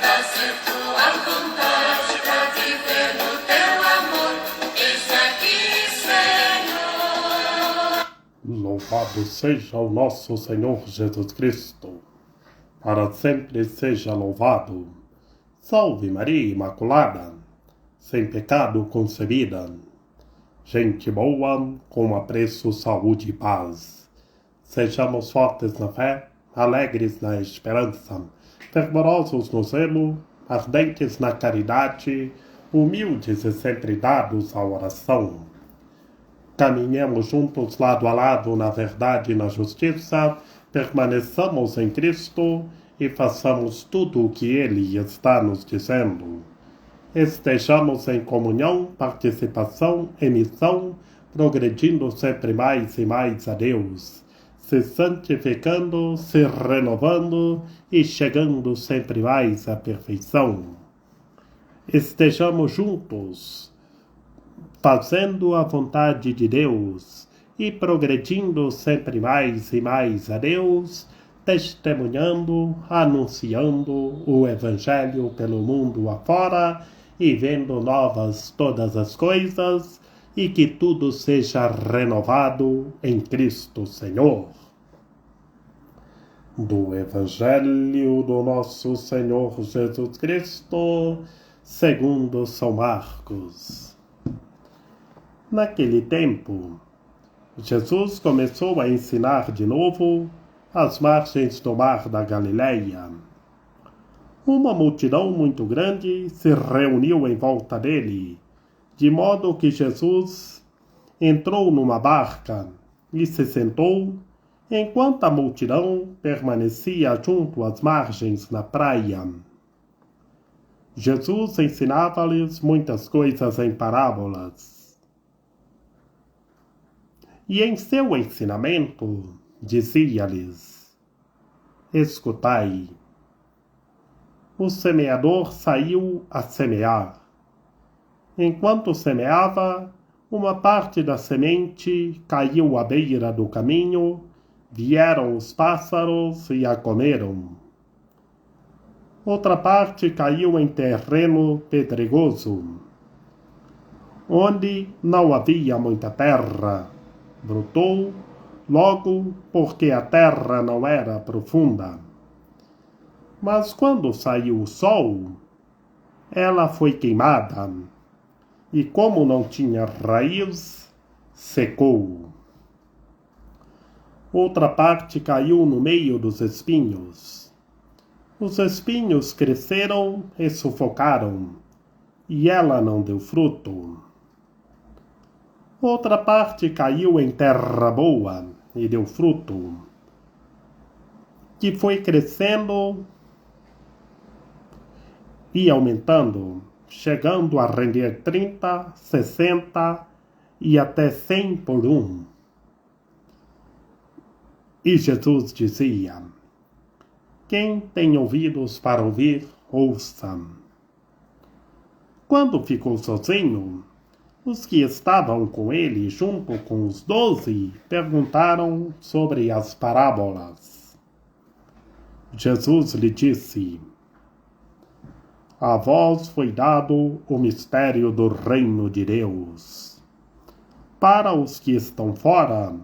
fazer tua vontade pra viver no teu amor. Eis aqui, Senhor. Louvado seja o nosso Senhor Jesus Cristo. Para sempre seja louvado. Salve Maria Imaculada, sem pecado concebida. Gente boa, com apreço, saúde e paz. Sejamos fortes na fé, alegres na esperança, fervorosos no zelo, ardentes na caridade, humildes e sempre dados à oração. Caminhemos juntos lado a lado na verdade e na justiça, permaneçamos em Cristo e façamos tudo o que Ele está nos dizendo. Estejamos em comunhão, participação e missão, progredindo sempre mais e mais a Deus, se santificando, se renovando e chegando sempre mais à perfeição. Estejamos juntos, fazendo a vontade de Deus e progredindo sempre mais e mais a Deus, testemunhando, anunciando o Evangelho pelo mundo afora e vendo novas todas as coisas, e que tudo seja renovado em Cristo Senhor. Do Evangelho do nosso Senhor Jesus Cristo, segundo São Marcos. Naquele tempo, Jesus começou a ensinar de novo às margens do mar da Galileia. Uma multidão muito grande se reuniu em volta dele, de modo que Jesus entrou numa barca e se sentou, enquanto a multidão permanecia junto às margens na praia. Jesus ensinava-lhes muitas coisas em parábolas. E em seu ensinamento dizia-lhes: escutai. O semeador saiu a semear. Enquanto semeava, uma parte da semente caiu à beira do caminho, vieram os pássaros e a comeram. Outra parte caiu em terreno pedregoso, onde não havia muita terra. Brotou logo porque a terra não era profunda. Mas quando saiu o sol, ela foi queimada, e como não tinha raiz, secou. Outra parte caiu no meio dos espinhos. Os espinhos cresceram e sufocaram, e ela não deu fruto. Outra parte caiu em terra boa e deu fruto, que foi crescendo e aumentando, chegando a render 30, 60 e até 100 por um. E Jesus dizia: quem tem ouvidos para ouvir, ouça. Quando ficou sozinho, os que estavam com ele, junto com os 12, perguntaram sobre as parábolas. Jesus lhe disse: a vós foi dado o mistério do reino de Deus. Para os que estão fora,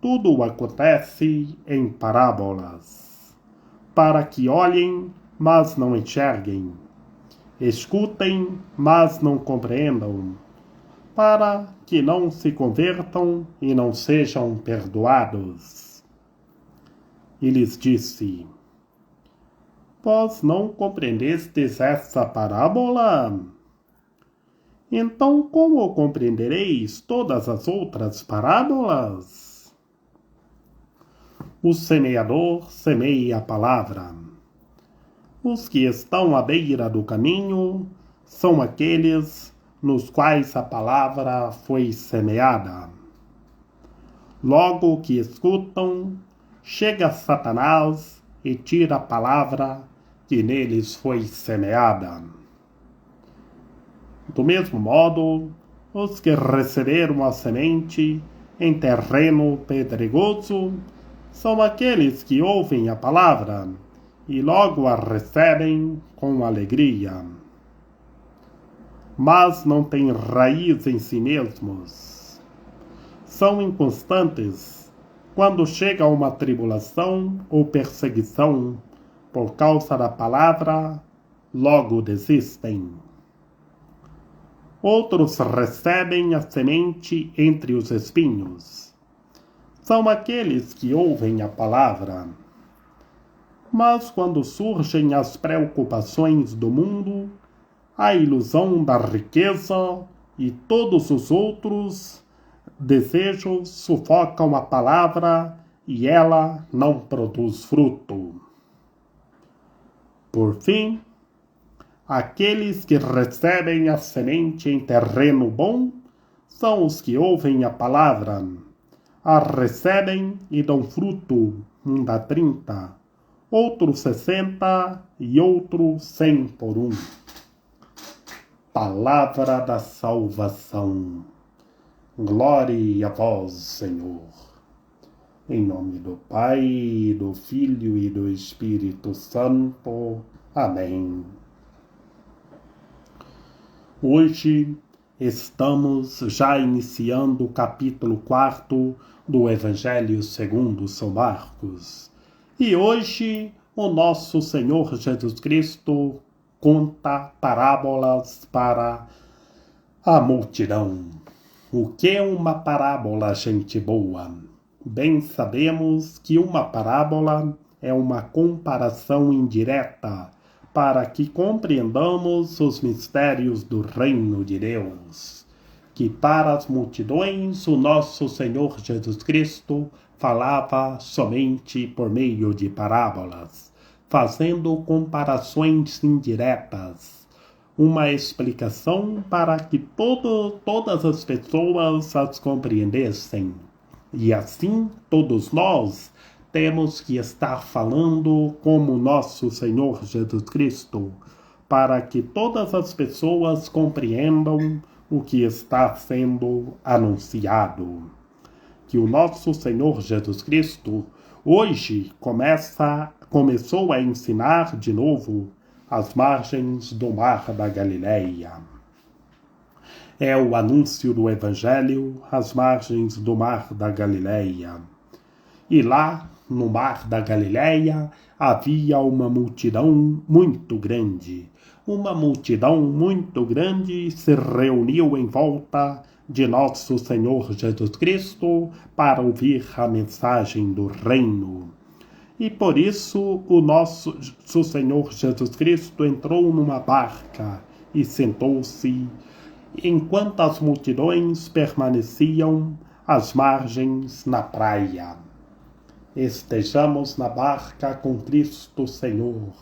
tudo acontece em parábolas, para que olhem, mas não enxerguem, escutem, mas não compreendam, para que não se convertam e não sejam perdoados. E lhes disse: vós não compreendestes essa parábola? Então como compreendereis todas as outras parábolas? O semeador semeia a palavra. Os que estão à beira do caminho são aqueles nos quais a palavra foi semeada. Logo que escutam, chega Satanás e tira a palavra que neles foi semeada. Do mesmo modo, os que receberam a semente em terreno pedregoso são aqueles que ouvem a palavra e logo a recebem com alegria. Mas não têm raiz em si mesmos. São inconstantes. Quando chega uma tribulação ou perseguição por causa da palavra, logo desistem. Outros recebem a semente entre os espinhos. São aqueles que ouvem a palavra. Mas quando surgem as preocupações do mundo, a ilusão da riqueza e todos os outros desejos sufocam a palavra e ela não produz fruto. Por fim, aqueles que recebem a semente em terreno bom são os que ouvem a palavra, a recebem e dão fruto, um dá 30, outro 60 e outro 100 por um. Palavra da salvação. Glória a vós, Senhor. Em nome do Pai, do Filho e do Espírito Santo. Amém. Hoje estamos já iniciando o capítulo 4 do Evangelho segundo São Marcos. E hoje o nosso Senhor Jesus Cristo conta parábolas para a multidão. O que é uma parábola, gente boa? Bem sabemos que uma parábola é uma comparação indireta para que compreendamos os mistérios do reino de Deus, que para as multidões o nosso Senhor Jesus Cristo falava somente por meio de parábolas, fazendo comparações indiretas, uma explicação para que todas as pessoas as compreendessem. E assim, todos nós temos que estar falando como nosso Senhor Jesus Cristo, para que todas as pessoas compreendam o que está sendo anunciado. Que o nosso Senhor Jesus Cristo hoje começou a ensinar de novo às margens do Mar da Galileia. É o anúncio do Evangelho às margens do Mar da Galileia. E lá, no Mar da Galileia, havia uma multidão muito grande. Uma multidão muito grande se reuniu em volta de nosso Senhor Jesus Cristo para ouvir a mensagem do reino. E por isso o nosso Senhor Jesus Cristo entrou numa barca e sentou-se, enquanto as multidões permaneciam às margens na praia. Estejamos na barca com Cristo Senhor,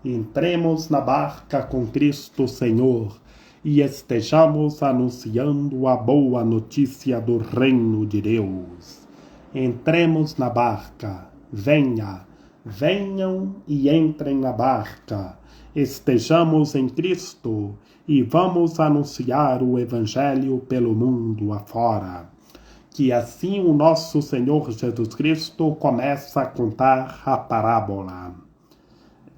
entremos na barca com Cristo Senhor e estejamos anunciando a boa notícia do reino de Deus. Entremos na barca. Venham e entrem na barca. Estejamos em Cristo e vamos anunciar o Evangelho pelo mundo afora. Que assim o nosso Senhor Jesus Cristo começa a contar a parábola.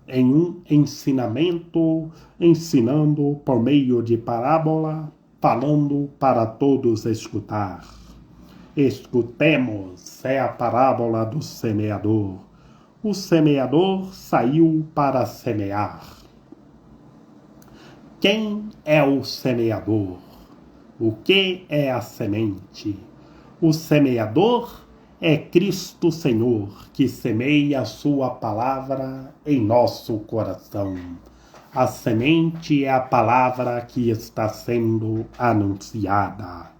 Em um ensinamento, ensinando por meio de parábola, falando para todos escutar. Escutemos, é a parábola do semeador. O semeador saiu para semear. Quem é o semeador? O que é a semente? O semeador é Cristo Senhor, que semeia a sua palavra em nosso coração. A semente é a palavra que está sendo anunciada.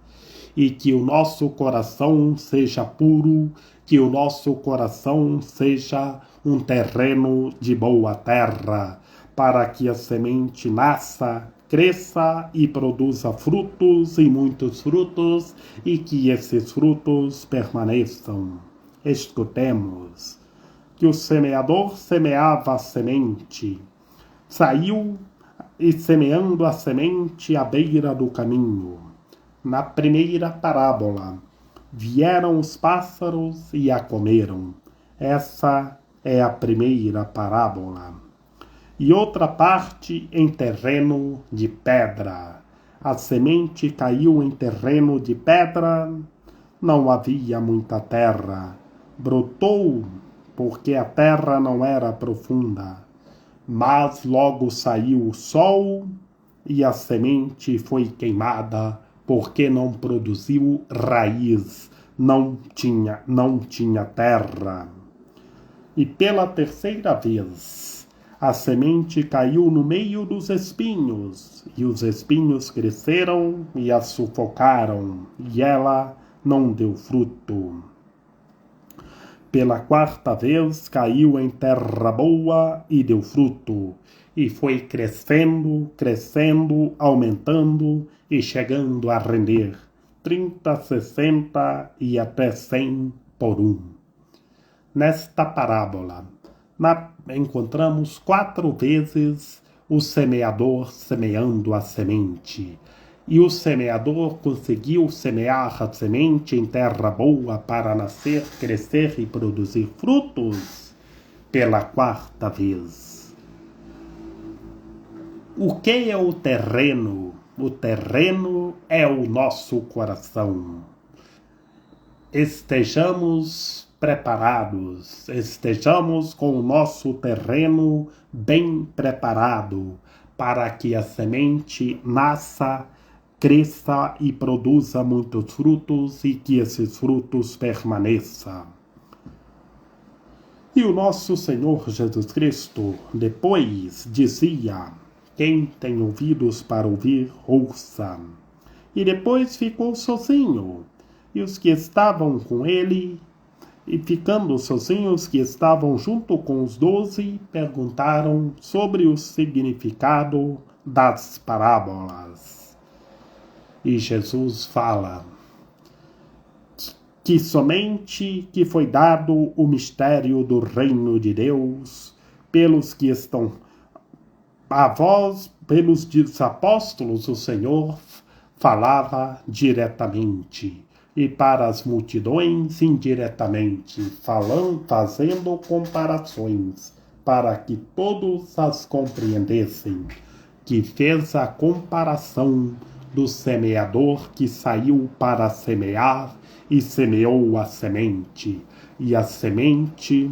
E que o nosso coração seja puro, que o nosso coração seja um terreno de boa terra, para que a semente nasça, cresça e produza frutos e muitos frutos, e que esses frutos permaneçam. Escutemos que o semeador semeava a semente, saiu e semeando a semente à beira do caminho. Na primeira parábola, vieram os pássaros e a comeram. Essa é a primeira parábola. E outra parte em terreno de pedra. A semente caiu em terreno de pedra, não havia muita terra. Brotou, porque a terra não era profunda. Mas logo saiu o sol e a semente foi queimada, porque não produziu raiz, não tinha terra. E pela terceira vez, a semente caiu no meio dos espinhos, e os espinhos cresceram e a sufocaram, e ela não deu fruto. Pela quarta vez, caiu em terra boa e deu fruto, e foi crescendo, aumentando e chegando a render 30, 60 e até 100 por um. Nesta parábola, encontramos 4 vezes o semeador semeando a semente. E o semeador conseguiu semear a semente em terra boa para nascer, crescer e produzir frutos pela quarta vez. O que é o terreno? O terreno é o nosso coração. Estejamos preparados, estejamos com o nosso terreno bem preparado para que a semente nasça, cresça e produza muitos frutos e que esses frutos permaneçam. E o nosso Senhor Jesus Cristo depois dizia: quem tem ouvidos para ouvir, ouça. E depois ficou sozinho. E os que estavam com ele, e ficando sozinhos, que estavam junto com os 12, perguntaram sobre o significado das parábolas. E Jesus fala que somente que foi dado o mistério do reino de Deus pelos que estão a vós, pelos apóstolos, o Senhor falava diretamente. E para as multidões indiretamente, fazendo comparações, para que todos as compreendessem, que fez a comparação do semeador que saiu para semear e semeou a semente. E a semente,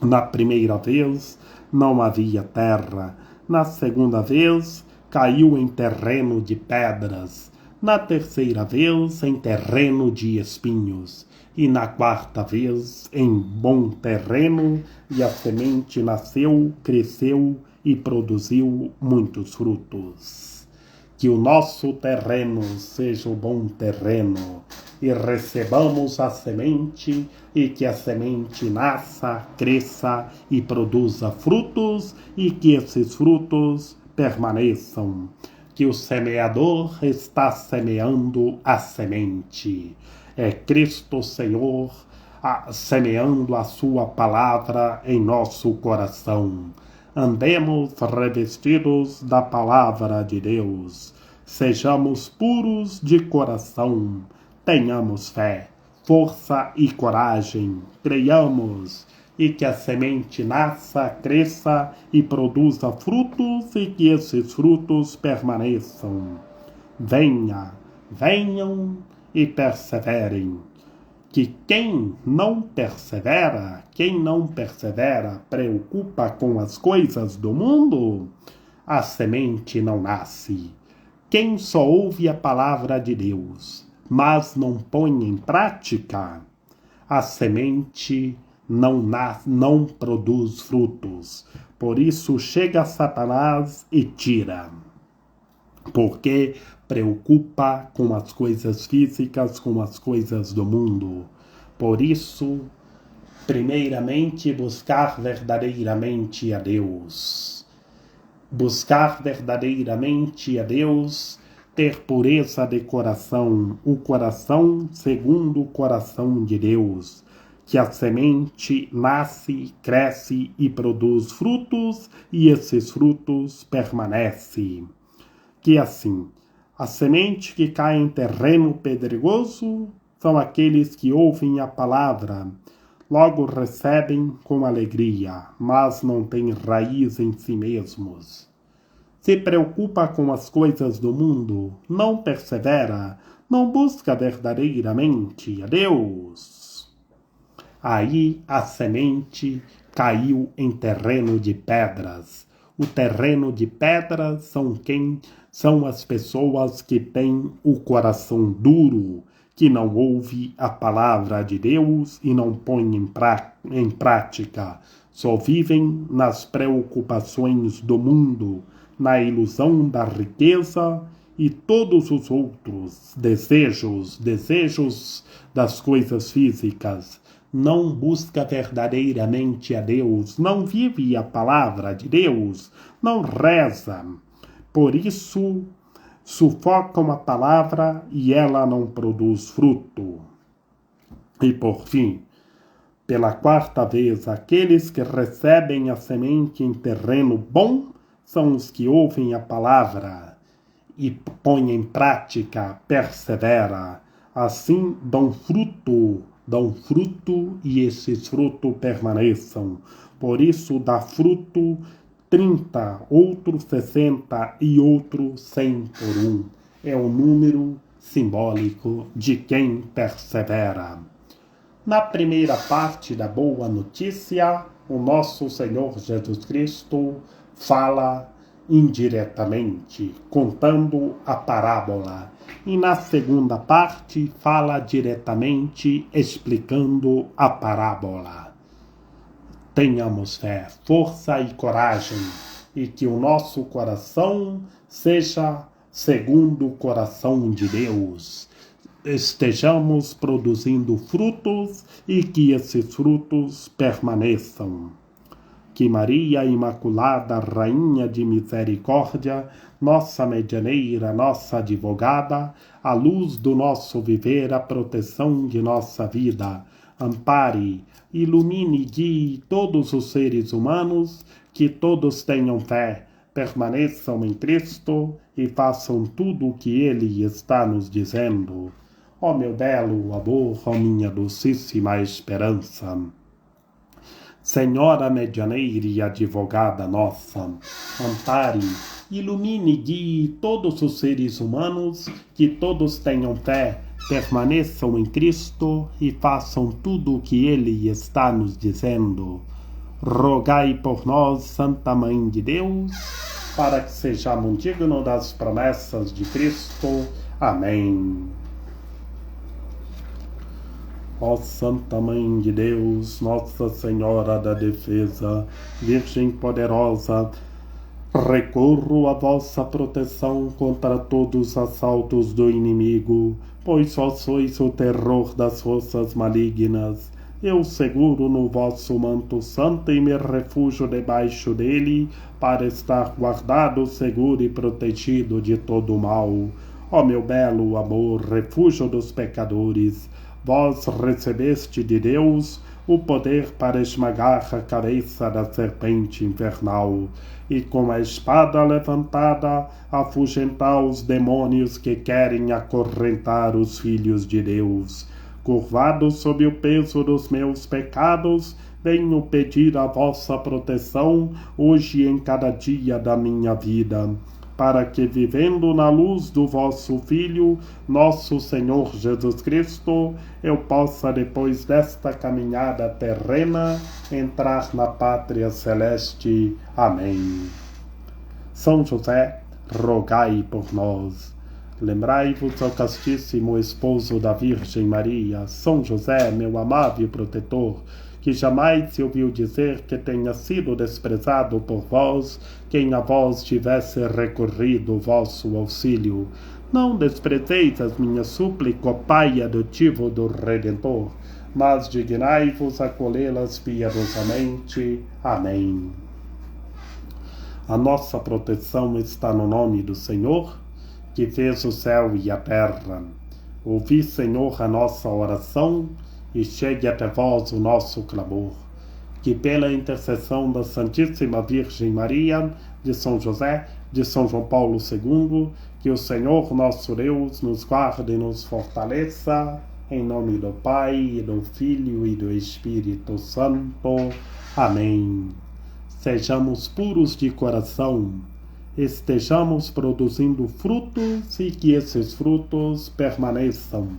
na primeira vez, não havia terra. Na segunda vez, caiu em terreno de pedras. Na terceira vez, em terreno de espinhos. E na quarta vez, em bom terreno, e a semente nasceu, cresceu e produziu muitos frutos. Que o nosso terreno seja o bom terreno, e recebamos a semente, e que a semente nasça, cresça e produza frutos, e que esses frutos permaneçam. Que o semeador está semeando a semente. É Cristo Senhor semeando a sua palavra em nosso coração. Andemos revestidos da palavra de Deus. Sejamos puros de coração. Tenhamos fé, força e coragem. Creiamos e que a semente nasça, cresça e produza frutos e que esses frutos permaneçam. Venham e perseverem. Que quem não persevera, preocupa com as coisas do mundo, a semente não nasce. Quem só ouve a palavra de Deus, mas não põe em prática, a semente não produz frutos. Por isso chega Satanás e tira. Porque preocupa com as coisas físicas, com as coisas do mundo. Por isso, primeiramente, buscar verdadeiramente a Deus. Buscar verdadeiramente a Deus, ter pureza de coração, o coração segundo o coração de Deus. Que a semente nasce, cresce e produz frutos, e esses frutos permanecem. Que assim, a semente que cai em terreno pedregoso são aqueles que ouvem a palavra, logo recebem com alegria, mas não têm raiz em si mesmos. Se preocupa com as coisas do mundo, não persevera, não busca verdadeiramente a Deus. Aí a semente caiu em terreno de pedras. O terreno de pedras são as pessoas que têm o coração duro, que não ouve a palavra de Deus e não põe em prática. Só vivem nas preocupações do mundo, na ilusão da riqueza e todos os outros desejos das coisas físicas. Não busca verdadeiramente a Deus, não vive a palavra de Deus, não reza. Por isso, sufocam a palavra e ela não produz fruto. E por fim, pela quarta vez, aqueles que recebem a semente em terreno bom são os que ouvem a palavra e põem em prática, persevera. Assim dão fruto e esses frutos permaneçam. Por isso dá fruto 30, outro 60 e outro 100 por 1. É o número simbólico de quem persevera. Na primeira parte da boa notícia, o nosso Senhor Jesus Cristo fala indiretamente, contando a parábola. E na segunda parte, fala diretamente, explicando a parábola. Tenhamos fé, força e coragem, e que o nosso coração seja segundo o coração de Deus. Estejamos produzindo frutos e que esses frutos permaneçam. Que Maria Imaculada, Rainha de Misericórdia, nossa medianeira, nossa advogada, a luz do nosso viver, a proteção de nossa vida, ampare, ilumine e guie todos os seres humanos, que todos tenham fé, permaneçam em Cristo e façam tudo o que Ele está nos dizendo. Ó meu belo amor, ó minha docíssima esperança. Senhora medianeira e advogada nossa, ampare, ilumine e guie todos os seres humanos, que todos tenham fé, permaneçam em Cristo e façam tudo o que Ele está nos dizendo. Rogai por nós, Santa Mãe de Deus, para que sejamos dignos das promessas de Cristo. Amém. Ó Santa Mãe de Deus, Nossa Senhora da Defesa, Virgem poderosa, recorro à vossa proteção contra todos os assaltos do inimigo, pois só sois o terror das forças malignas. Eu seguro no vosso manto santo e me refugio debaixo dele, para estar guardado, seguro e protegido de todo o mal. Ó meu belo amor, refúgio dos pecadores, vós recebeste de Deus o poder para esmagar a cabeça da serpente infernal, e com a espada levantada afugentar os demônios que querem acorrentar os filhos de Deus. Curvado sob o peso dos meus pecados, venho pedir a vossa proteção hoje e em cada dia da minha vida, para que, vivendo na luz do vosso Filho, nosso Senhor Jesus Cristo, eu possa, depois desta caminhada terrena, entrar na pátria celeste. Amém. São José, rogai por nós. Lembrai-vos ao castíssimo esposo da Virgem Maria, São José, meu amável protetor, que jamais se ouviu dizer que tenha sido desprezado por vós, quem a vós tivesse recorrido o vosso auxílio. Não desprezeis as minhas súplicas, ó Pai adotivo do Redentor, mas dignai-vos acolhê-las piedosamente. Amém. A nossa proteção está no nome do Senhor, que fez o céu e a terra. Ouvi, Senhor, a nossa oração, e chegue até vós o nosso clamor. Que pela intercessão da Santíssima Virgem Maria, de São José, de São João Paulo II, que o Senhor nosso Deus nos guarde e nos fortaleça. Em nome do Pai, e do Filho e do Espírito Santo. Amém. Sejamos puros de coração, estejamos produzindo frutos e que esses frutos permaneçam,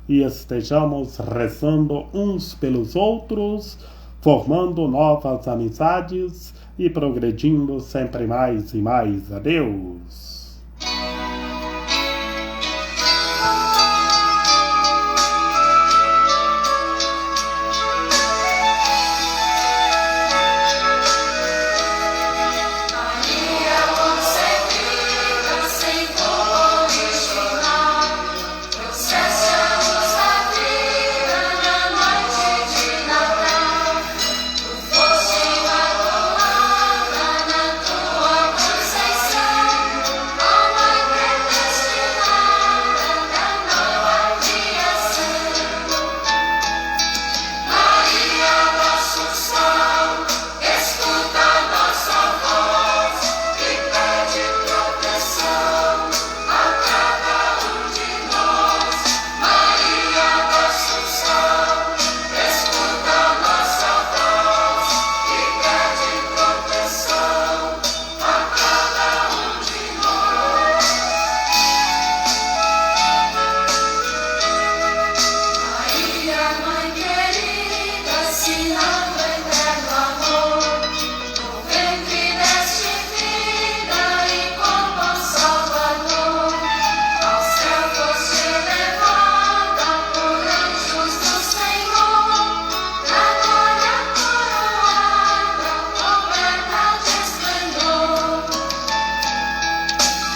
e estejamos rezando uns pelos outros, formando novas amizades e progredindo sempre mais e mais a Deus.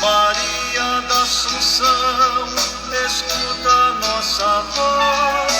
Maria da Assunção, escuta nossa voz.